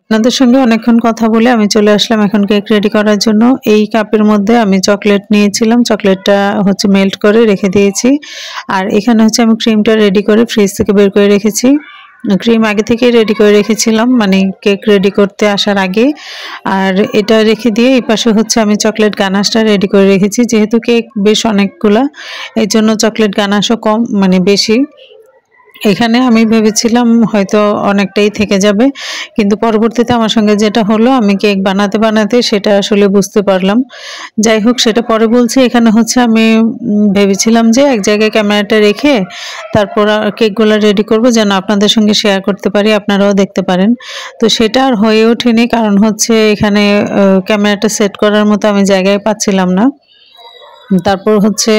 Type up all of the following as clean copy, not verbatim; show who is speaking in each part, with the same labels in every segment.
Speaker 1: আপনাদের সঙ্গে অনেকক্ষণ কথা বলে আমি চলে আসলাম এখন কেক রেডি করার জন্য। এই কাপের মধ্যে আমি চকলেট নিয়েছিলাম, চকলেটটা হচ্ছে মেল্ট করে রেখে দিয়েছি। আর এখানে হচ্ছে আমি ক্রিমটা রেডি করে ফ্রিজ থেকে বের করে রেখেছি। ক্রিম আগে থেকেই রেডি করে রেখেছিলাম, মানে কেক রেডি করতে আসার আগে। আর এটা রেখে দিয়ে এই পাশে হচ্ছে আমি চকলেট গানাশটা রেডি করে রেখেছি। যেহেতু কেক বেশ অনেকগুলা, এই জন্য চকলেট গানাশও কম, মানে বেশি। এখানে আমি ভেবেছিলাম হয়তো অনেকটাই থেকে যাবে, কিন্তু পরবর্তীতে আমার সঙ্গে যেটা হলো, আমি কেক বানাতে বানাতে সেটা আসলে বুঝতে পারলাম। যাই হোক, সেটা পরে বলছি। এখানে হচ্ছে আমি ভেবেছিলাম যে এক জায়গায় ক্যামেরাটা রেখে তারপর কেকগুলো রেডি করব, যেন আপনাদের সঙ্গে শেয়ার করতে পারি, আপনারাও দেখতে পারেন। তো সেটা আর হয়ে ওঠেনি, কারণ হচ্ছে এখানে ক্যামেরাটা সেট করার মতো আমি জায়গায় পাচ্ছিলাম না। তারপর হচ্ছে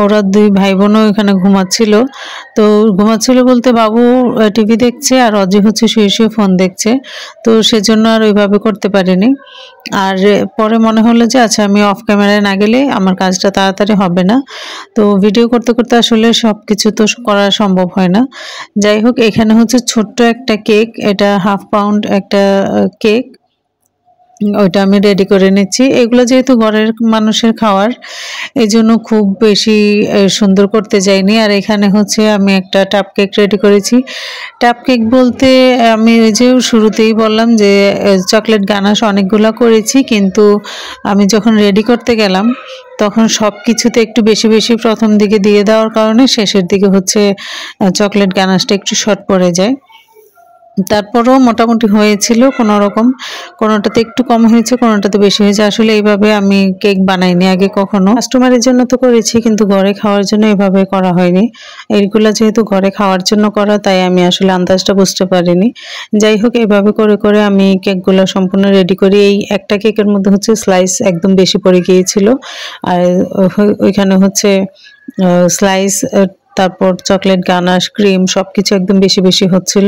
Speaker 1: ওরা দুই ভাই বোনও এখানে ঘুমাচ্ছিল। তো ঘুমাচ্ছিল বলতে বাবু টিভি দেখছে আর অজি হচ্ছে শুয়ে শুয়ে ফোন দেখছে। তো সেজন্য আর ওইভাবে করতে পারিনি। আর পরে মনে হলো যে আচ্ছা, আমি অফ ক্যামেরায় না গেলে আমার কাজটা তাড়াতাড়ি হবে না। তো ভিডিও করতে করতে আসলে সব কিছু তো করা সম্ভব হয় না। যাই হোক, এখানে হচ্ছে ছোট্ট একটা কেক, এটা 1/2 পাউন্ড একটা কেক, ওইটা আমি রেডি করে নিচ্ছি। এগুলো যেহেতু ঘরের মানুষের খাওয়ার, এই জন্য খুব বেশি সুন্দর করতে যাইনি। আর এখানে হচ্ছে আমি একটা টাপ কেক রেডি করেছি। টাপ কেক বলতে আমি ওই যে শুরুতেই বললাম যে চকলেট গানাশ অনেকগুলো করেছি, কিন্তু আমি যখন রেডি করতে গেলাম তখন সব কিছুতে একটু বেশি বেশি প্রথম দিকে দিয়ে দেওয়ার কারণে শেষের দিকে হচ্ছে চকলেট গানাশটা একটু শর্ট পড়ে যায়। তারপরও মোটামুটি হয়েছিল কোনো রকম, কোনোটাতে একটু কম হয়েছে, কোনোটাতে বেশি হয়েছে। আসলে এইভাবে আমি কেক বানাইনি আগে কখনো, কাস্টমারের জন্য তো করেছি, কিন্তু ঘরে খাওয়ার জন্য এভাবে করা হয়নি। এইগুলো যেহেতু ঘরে খাওয়ার জন্য করা, তাই আমি আসলে আন্দাজটা বুঝতে পারিনি। যাই হোক, এভাবে করে করে আমি কেকগুলো সম্পূর্ণ রেডি করি। এই একটা কেকের মধ্যে হচ্ছে স্লাইস একদম বেশি পড়ে গিয়েছিল, আর ওইখানে হচ্ছে স্লাইস, তারপর চকলেট গানাশ, ক্রিম সবকিছু একদম বেশি বেশি হচ্ছিল।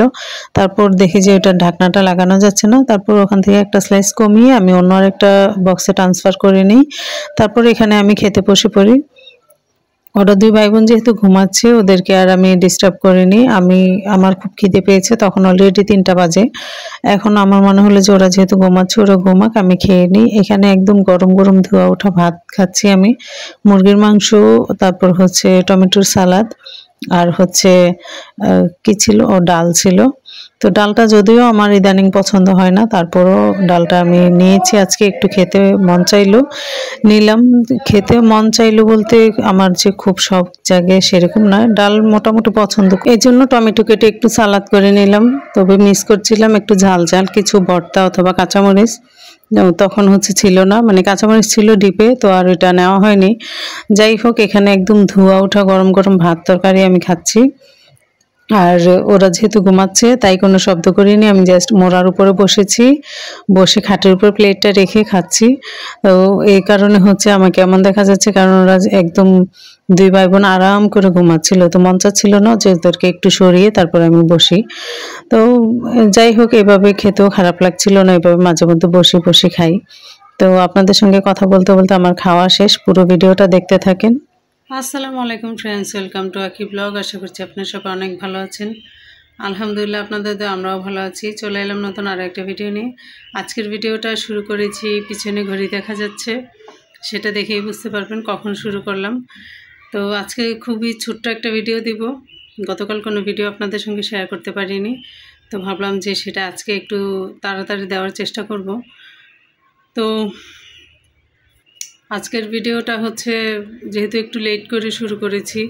Speaker 1: তারপর দেখি যে ওটা ঢাকনাটা লাগানো যাচ্ছে না, তারপর ওখান থেকে একটা স্লাইস কমিয়ে আমি অন্য আরেকটা বক্সে ট্রান্সফার করে নিই। তারপর এখানে আমি খেতে বসে পড়ি। ওরা দুই ভাই বোন যেহেতু ঘুমাচ্ছে, ওদেরকে আর আমি ডিস্টার্ব করিনি। আমার খুব খিদে পেয়েছে, তখন অলরেডি 3টা বাজে। এখন আমার মনে হলো যে ওরা যেহেতু ঘুমাচ্ছে, ওরা ঘুমাক, আমি খেয়ে নিই। এখানে একদম গরম গরম ধোয়া ওঠা ভাত খাচ্ছি আমি, মুরগির মাংস, তারপর হচ্ছে টমেটোর সালাদ, আর হচ্ছে কি ছিল, ও ডাল ছিল। তো ডালটা যদিও আমার ইদানিং পছন্দ হয় না, তারপরও ডালটা আমি নিয়েছি আজকে, একটু খেতে মন চাইলো নিলাম। খেতে মন চাইলো বলতে আমার যে খুব সব জায়গায় সেরকম না, ডাল মোটামুটি পছন্দ, এই জন্য টমেটো কেটে একটু সালাদ করে নিলাম। তবে মিস করছিলাম একটু ঝাল ঝাল কিছু ভর্তা অথবা কাঁচামরিচ, তখন হচ্ছে ছিল না, মানে কাঁচামরিচ ছিল ডিপে, তো আর ওইটা নেওয়া হয়নি। যাই হোক, এখানে একদম ধোয়া ওঠা গরম গরম ভাত তরকারি আমি খাচ্ছি। আর ওরা যেহেতু ঘুমাচ্ছে তাই কোনো শব্দ করিনি, আমি জাস্ট মোড়ার উপরে বসেছি, বসে খাটের উপর প্লেটটা রেখে খাচ্ছি। তো এই কারণে হচ্ছে আমাকে এমন দেখা যাচ্ছে, কারণ ওরা একদম দুই ভাই বোন আরাম করে ঘুমাচ্ছিল, তো মন চাচ্ছিল না যে ওদেরকে একটু সরিয়ে তারপর আমি বসি। তো যাই হোক, এভাবে খেতেও খারাপ লাগছিল না, এভাবে মাঝে মধ্যে বসে বসে খাই। তো আপনাদের সঙ্গে কথা বলতে বলতে আমার খাওয়া শেষ, পুরো ভিডিওটা দেখতে থাকেন। আসসালামু আলাইকুম ফ্রেন্ডস, ওয়েলকাম টু আকি ব্লগ। আশা করছি আপনারা সবাই অনেক ভালো আছেন। আলহামদুলিল্লাহ, আপনাদের তো আমরাও ভালো আছি। চলে এলাম নতুন আরও একটা ভিডিও নিয়ে। আজকের ভিডিওটা শুরু করেছি, পিছনে ঘড়ি দেখা যাচ্ছে, সেটা দেখেই বুঝতে পারবেন কখন শুরু করলাম। তো আজকে খুবই ছোট্ট একটা ভিডিও দিব। গতকাল কোনো ভিডিও আপনাদের সঙ্গে শেয়ার করতে পারিনি, তো ভাবলাম যে সেটা আজকে একটু তাড়াতাড়ি দেওয়ার চেষ্টা করব। তো আজকের ভিডিওটা হচ্ছে, যেহেতু একটু লেট করে শুরু করেছি,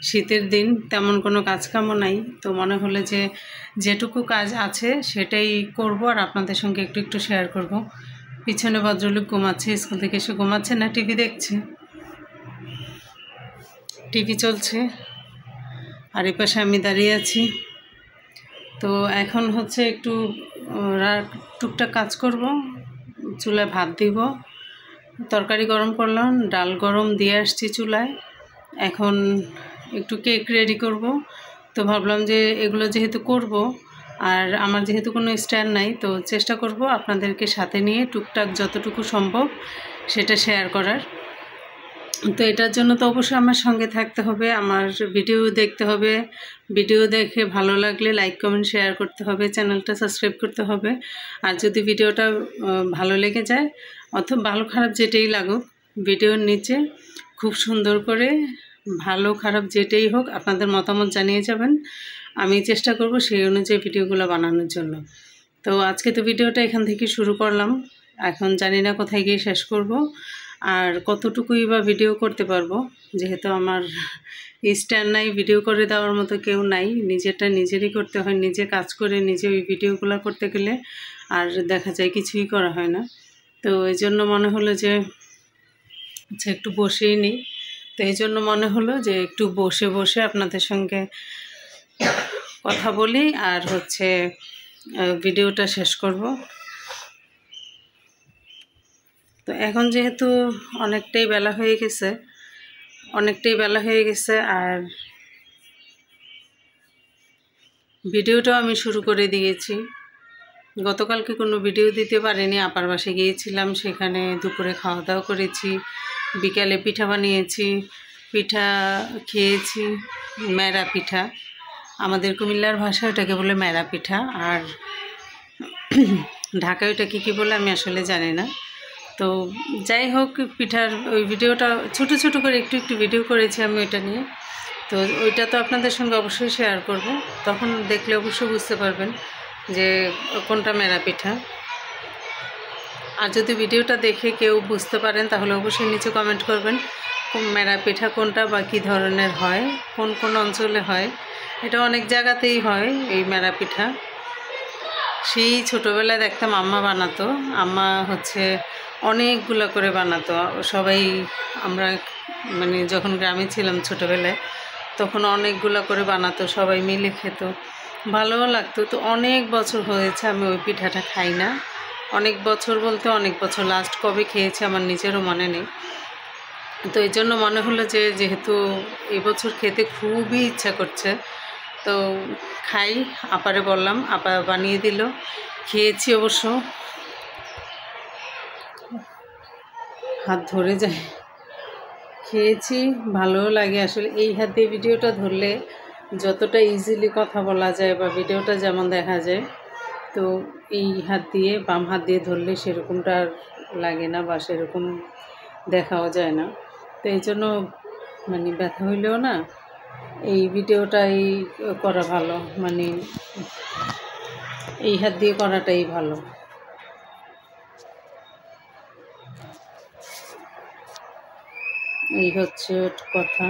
Speaker 1: শীতের দিন তেমন কোনো কাজকামও নাই, তো মনে হলো যে যেটুকু কাজ আছে সেটাই করব আর আপনাদের সঙ্গে একটু একটু শেয়ার করব। পিছনে ভদ্রলোক ঘুমাচ্ছে, স্কুল থেকে এসে ঘুমাচ্ছে না, টিভি দেখছে, টিভি চলছে, আর এই পাশে আমি দাঁড়িয়ে আছি। তো এখন হচ্ছে একটু টুকটাক কাজ করব, চুলায় ভাত দিব, তরকারি গরম করলাম, ডাল গরম দিয়ে আসছি চুলায়। এখন একটু কেক রেডি করব। তো ভাবলাম যে এগুলো যেহেতু করব, আর আমার যেহেতু কোনো স্ট্যান্ড নাই, তো চেষ্টা করব আপনাদেরকে সাথে নিয়ে টুকটাক যতটুকু সম্ভব সেটা শেয়ার করার। তো এটার জন্য তো অবশ্যই আমার সঙ্গে থাকতে হবে, আমার ভিডিও দেখতে হবে, ভিডিও দেখে ভালো লাগলে লাইক কমেন্ট শেয়ার করতে হবে, চ্যানেলটা সাবস্ক্রাইব করতে হবে। আর যদি ভিডিওটা ভালো লেগে যায় অথবা ভালো খারাপ যেটাই লাগুক, ভিডিওর নিচে খুব সুন্দর করে ভালো খারাপ যেটাই হোক আপনাদের মতামত জানিয়ে যাবেন। আমি চেষ্টা করব সেই অনুযায়ী ভিডিওগুলো বানানোর জন্য। তো আজকে তো ভিডিওটা এখান থেকে শুরু করলাম, এখন জানি না কোথায় গিয়ে শেষ করব আর কতটুকুই বা ভিডিও করতে পারবো, যেহেতু আমার স্ট্যান্ড নাই, ভিডিও করে দেওয়ার মতো কেউ নাই, নিজেরটা নিজেরই করতে হয়, নিজে কাজ করে নিজে ওই ভিডিওগুলো করতে গেলে আর দেখা যায় কিছুই করা হয় না। তো এই জন্য মনে হলো যে আচ্ছা একটু বসেই নিই, তো এই জন্য মনে হলো যে একটু বসে বসে আপনাদের সঙ্গে কথা বলি আর হচ্ছে ভিডিওটা শেষ করব। তো এখন যেহেতু অনেকটাই বেলা হয়ে গেছে আর ভিডিওটাও আমি শুরু করে দিয়েছি। গতকালকে কোনো ভিডিও দিতে পারিনি, আপার বাসায় গিয়েছিলাম, সেখানে দুপুরে খাওয়া দাওয়া করেছি, বিকালে পিঠা বানিয়েছি, পিঠা খেয়েছি, মেরা পিঠা, আমাদের কুমিল্লার ভাষায় ওটাকে বলে মেরা পিঠা, আর ঢাকায় ওটা কী বলে আমি আসলে জানি না। তো যাই হোক, পিঠার ওই ভিডিওটা ছোট ছোট করে একটু ভিডিও করেছি আমি ওইটা নিয়ে। তো ওইটা তো আপনাদের সঙ্গে অবশ্যই শেয়ার করব, তখন দেখলে অবশ্যই বুঝতে পারবেন যে কোনটা মেরা পিঠা। আর যদি ভিডিওটা দেখে কেউ বুঝতে পারেন তাহলে অবশ্যই নিচে কমেন্ট করবেন মেরা পিঠা কোনটা বা কী ধরনের হয়, কোন কোন অঞ্চলে হয়। এটা অনেক জায়গাতেই হয় এই মেরা পিঠা। সেই ছোটোবেলায় দেখতাম আম্মা বানাতো, আম্মা হচ্ছে অনেকগুলো করে বানাতো, সবাই আমরা মানে যখন গ্রামে ছিলাম ছোটোবেলায় তখন অনেকগুলো করে বানাতো, সবাই মিলে খেত, ভালোও লাগতো। তো অনেক বছর হয়েছে আমি ওই পিঠাটা খাই না, অনেক বছর বলতে অনেক বছর, লাস্ট কবে খেয়েছি আমার নিজেরও মনে নেই। তো এই জন্য মনে হলো যে যেহেতু এবছর খেতে খুবই ইচ্ছা করছে তো খাই, আপারে বললাম, আপা বানিয়ে দিল, খেয়েছি, অবশ্য হাত ধরে যায়, খেয়েছি, ভালোও লাগে। আসলে এই হাত দিয়ে ভিডিওটা ধরলে যতটা ইজিলি কথা বলা যায় বা ভিডিওটা যেমন দেখা যায়, তো এই হাত দিয়ে বাম হাত দিয়ে ধরলে সেরকমটা আর লাগে না বা সেরকম দেখাও যায় না। তো এই জন্য মানে ব্যথা হইলেও না এই ভিডিওটাই করা ভালো, মানে এই হাত দিয়ে করাটাই ভালো। এই হচ্ছে কথা।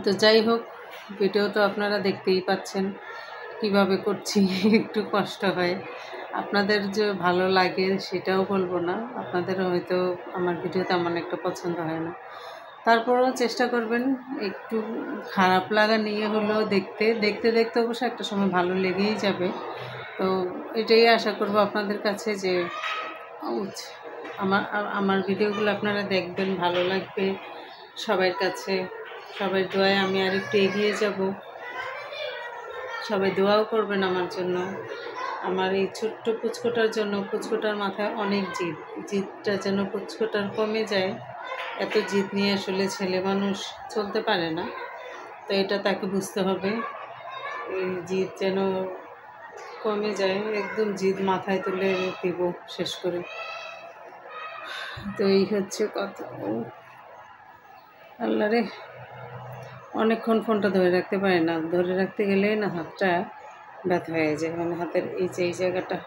Speaker 1: তো যাই হোক, ভিডিও তো আপনারা দেখতেই পাচ্ছেন কিভাবে করছি, একটু কষ্ট হয়, আপনাদের যে ভালো লাগে সেটাও বলবো না, আপনাদের হয়তো আমার ভিডিও তেমন একটা পছন্দ হয় না, তারপরেও চেষ্টা করবেন একটু খারাপ লাগা নিয়ে হলেও দেখতে দেখতে দেখতে অবশ্য একটা সময় ভালো লেগেই যাবে। তো এটাই আশা করব আপনাদের কাছে যে আমার আমার ভিডিওগুলো আপনারা দেখবেন, ভালো লাগবে সবার কাছে, সবাই দোয়ায় আমি আর একটু এগিয়ে যাব, সবাই দোয়াও করবেন আমার জন্য, আমার এই ছোট্ট পুচকোটার জন্য। পুচকোটার মাথায় অনেক জিদটা যেন পুচকোটার কমে যায়, এত জিদ নিয়ে আসলে ছেলে মানুষ চলতে পারে না, তো এটা তাকে বুঝতে হবে, এই জিদ যেন কমে যায়, একদম জিদ মাথায় তুলে দেব শেষ করে। তো এই হচ্ছে কথা। আল্লাহ রে, অনেকক্ষণ ফোনটা ধরে রাখতে পারি না, ধরে রাখতে গেলে না হাতটা ব্যথা হয়ে যায়, মানে হাতের এই জায়গাটা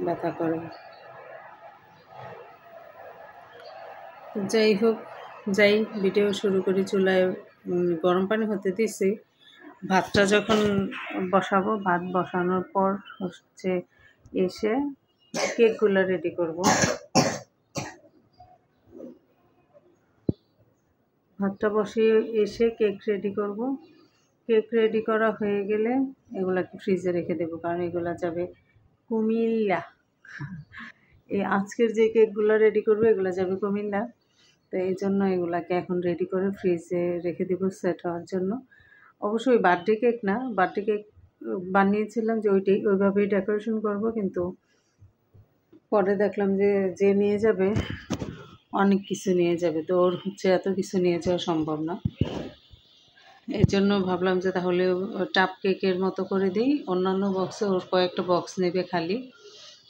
Speaker 1: ব্যথা করে। যাই হোক, ভিডিও শুরু করি। চুলায় গরম পানি হতে দিছি, ভাতটা যখন বসাবো, ভাত বসানোর পর হচ্ছে এসে কেকগুলো রেডি করব। ভাতটা বসিয়ে এসে কেক রেডি করব, কেক রেডি করা হয়ে গেলে এগুলাকে ফ্রিজে রেখে দেবো, কারণ এগুলা যাবে কুমিল্লা। এই আজকের যে কেকগুলো রেডি করবো এগুলো যাবে কুমিল্লা, তো এই জন্য এগুলাকে এখন রেডি করে ফ্রিজে রেখে দেবো সেট হওয়ার জন্য। অবশ্যই বার্থডে কেক না, বার্থডে কেক বানিয়েছিলাম যে ওইভাবেই ডেকোরেশন করব, কিন্তু পরে দেখলাম যে নিয়ে যাবে অনেক কিছু নিয়ে যাবে, তো ওর হচ্ছে এত কিছু নিয়ে যাওয়া সম্ভব না। এই জন্য ভাবলাম যে তাহলে টাপ কেকের মতো করে দিই, অন্যান্য বক্সে ওর কয়েকটা বক্স নেবে খালি,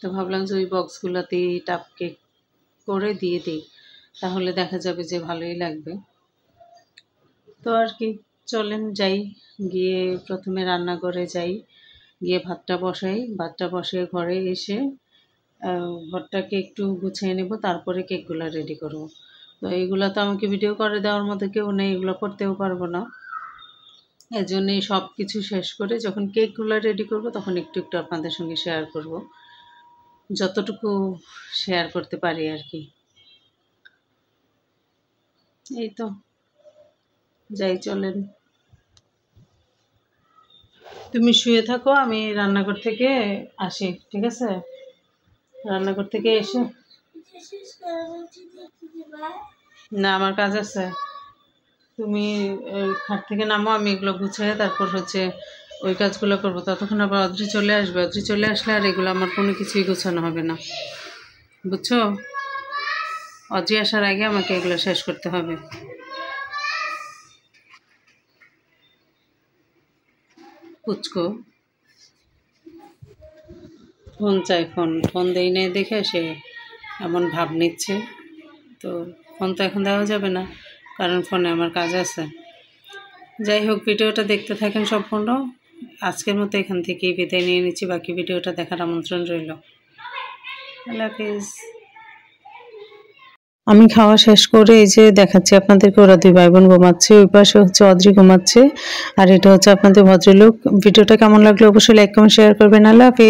Speaker 1: তো ভাবলাম যে ওই বক্সগুলোতেই টাপ কেক করে দিয়ে দিই, তাহলে দেখা যাবে যে ভালোই লাগবে। তো আর কি, চলেন যাই, গিয়ে প্রথমে রান্নাঘরে যাই, গিয়ে ভাতটা বসিয়ে ঘরে এসে ঘরটাকে একটু গুছিয়ে নেব, তারপরে কেকগুলো রেডি করব। তো এইগুলো তো আমাকে ভিডিও করে দেওয়ার মতো কেউ নেই, এগুলো করতেও পারবো না। এই জন্যই সব কিছু শেষ করে যখন কেকগুলো রেডি করব তখন একটু একটু আপনাদের সঙ্গে শেয়ার করব, যতটুকু শেয়ার করতে পারি আর কি। এই তো যাই, চলেন। তুমি শুয়ে থাকো, আমি রান্নাঘর থেকে আসি, ঠিক আছে? রান্নাঘর থেকে এসে, না আমার কাজ আছে, তুমি খাট থেকে নামো, আমি এগুলো গুছিয়ে তারপর হচ্ছে ওই কাজগুলো করবো। ততক্ষণ আবার অদ্রি চলে আসবে, অদ্রি চলে আসলে আর এগুলো আমার কোনো কিছুই গোছানো হবে না, বুঝছো? অদ্রি আসার আগে আমাকে এগুলো শেষ করতে হবে। পুচকো ফোন চাই, ফোন দেই নাই দেখে সে এমন ভাব নিচ্ছে। তো ফোন তো এখন দেওয়া যাবে না, কারণ ফোনে আমার কাজ আছে। যাই হোক, ভিডিওটা দেখতে থাকেন সম্পূর্ণ। আজকের মতো এখান থেকেই বিদায় নিয়ে নিচ্ছি, বাকি ভিডিওটা দেখার আমন্ত্রণ রইল। আল্লাহ হাফিজ। আমি খাওয়া শেষ করে এই যে দেখাচ্ছি আপনাদেরকে, ওরা দুই ভাই বোন ঘুমাচ্ছে, ওই পাশে হচ্ছে অদ্রি ঘুমাচ্ছে, আর এটা হচ্ছে আপনাদের ভদ্রলোক। ভিডিওটা কেমন লাগলো অবশ্যই লাইক কমেন্ট শেয়ার করবেন। আল্লাহ হাফিজ।